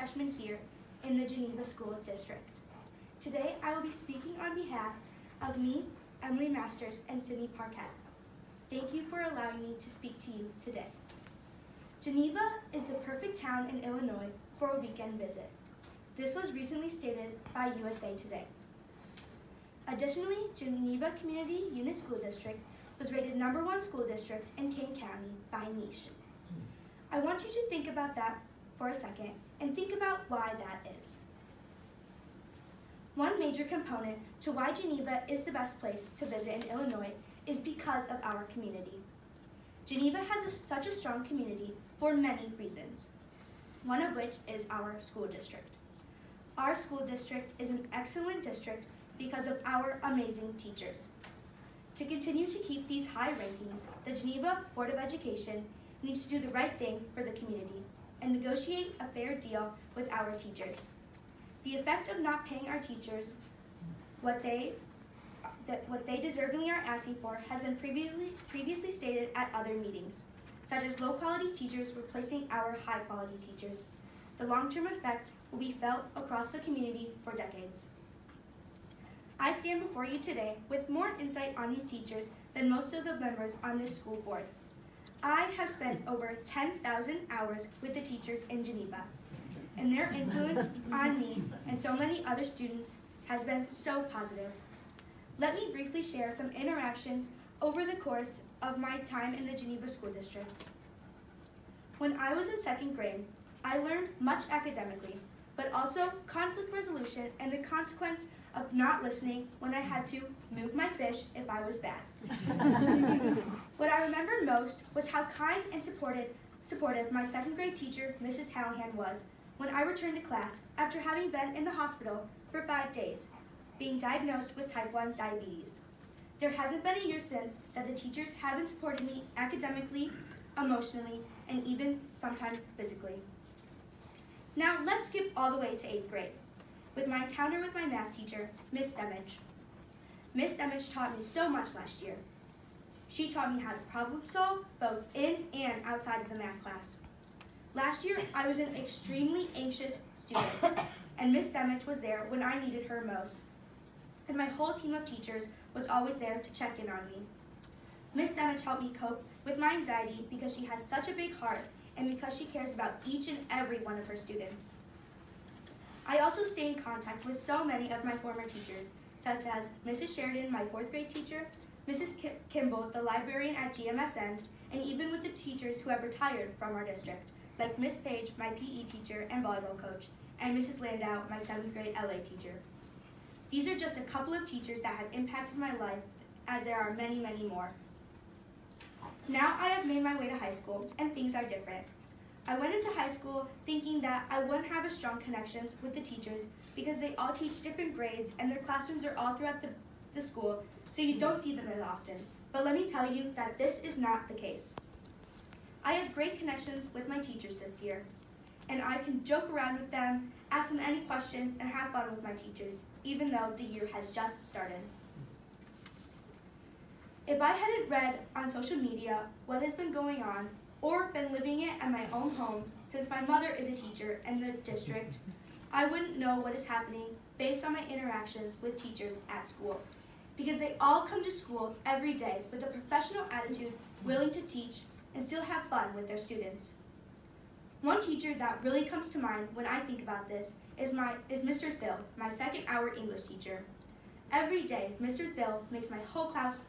freshman here in the Geneva School District. Today, I will be speaking on behalf of me, Emily Masters, and Sydney Parquette. Thank you for allowing me to speak to you today. Geneva is the perfect town in Illinois for a weekend visit. This was recently stated by USA Today. Additionally, Geneva Community Unit School District was rated #1 school district in Kane County by Niche. I want you to think about that for a second and think about why that is. One major component to why Geneva is the best place to visit in Illinois is because of our community. Geneva has such a strong community for many reasons, one of which is our school district. Our school district is an excellent district because of our amazing teachers. To continue to keep these high rankings, the Geneva Board of Education needs to do the right thing for the community and negotiate a fair deal with our teachers. The effect of not paying our teachers what they deservingly are asking for has been previously stated at other meetings, such as low-quality teachers replacing our high-quality teachers. The long-term effect will be felt across the community for decades. I stand before you today with more insight on these teachers than most of the members on this school board. I have spent over 10,000 hours with the teachers in Geneva, and their influence on me and so many other students has been so positive. Let me briefly share some interactions over the course of my time in the Geneva School District. When I was in second grade, I learned much academically, but also conflict resolution and the consequence of not listening when I had to move my fish if I was bad. What I remember most was how kind and supportive my second grade teacher, Mrs. Hallahan, was when I returned to class after having been in the hospital for 5 days, being diagnosed with type 1 diabetes. There hasn't been a year since that the teachers haven't supported me academically, emotionally, and even sometimes physically. Now let's skip all the way to 8th grade, with my encounter with my math teacher, Miss Demich. Miss Demich taught me so much last year. She taught me how to problem solve both in and outside of the math class. Last year, I was an extremely anxious student, and Miss Demich was there when I needed her most. And my whole team of teachers was always there to check in on me. Miss Demich helped me cope with my anxiety because she has such a big heart and because she cares about each and every one of her students. I also stay in contact with so many of my former teachers, such as Mrs. Sheridan, my 4th grade teacher, Mrs. Kimball, the librarian at GMSN, and even with the teachers who have retired from our district, like Miss Page, my PE teacher and volleyball coach, and Mrs. Landau, my 7th grade LA teacher. These are just a couple of teachers that have impacted my life, as there are many, many more. Now I have made my way to high school, and things are different. I went into high school thinking that I wouldn't have as strong connections with the teachers because they all teach different grades and their classrooms are all throughout the school, so you don't see them as often. But let me tell you that this is not the case. I have great connections with my teachers this year, and I can joke around with them, ask them any questions, and have fun with my teachers, even though the year has just started. If I hadn't read on social media what has been going on, or been living it at my own home, since my mother is a teacher in the district, I wouldn't know what is happening based on my interactions with teachers at school, because they all come to school every day with a professional attitude, willing to teach, and still have fun with their students. One teacher that really comes to mind when I think about this is Mr. Thill, my second-hour English teacher. Every day, Mr. Thill makes my whole class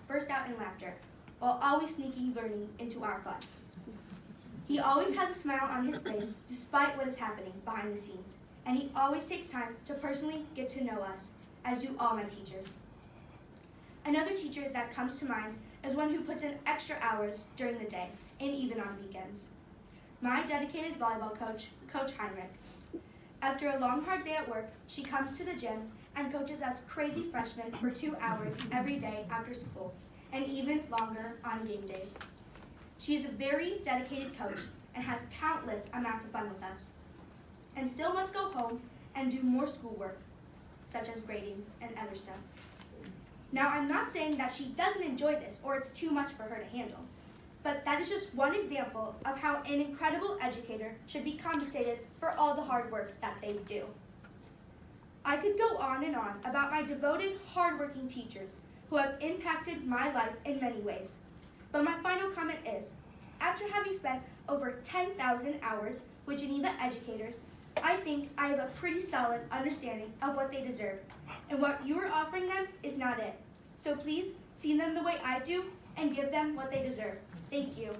burst out in laughter, while always sneaking learning into our fun. He always has a smile on his face despite what is happening behind the scenes, and he always takes time to personally get to know us, as do all my teachers. Another teacher that comes to mind is one who puts in extra hours during the day, and even on weekends. My dedicated volleyball coach, Coach Heinrich. After a long, hard day at work, she comes to the gym and coaches us crazy freshmen for 2 hours every day after school, and even longer on game days. She is a very dedicated coach and has countless amounts of fun with us, and still must go home and do more schoolwork, such as grading and other stuff. Now, I'm not saying that she doesn't enjoy this or it's too much for her to handle, But that is just one example of how an incredible educator should be compensated for all the hard work that they do. I could go on and on about my devoted, hardworking teachers who have impacted my life in many ways. But my final comment is, after having spent over 10,000 hours with Geneva educators, I think I have a pretty solid understanding of what they deserve, and what you are offering them is not it. So please, see them the way I do and give them what they deserve. Thank you.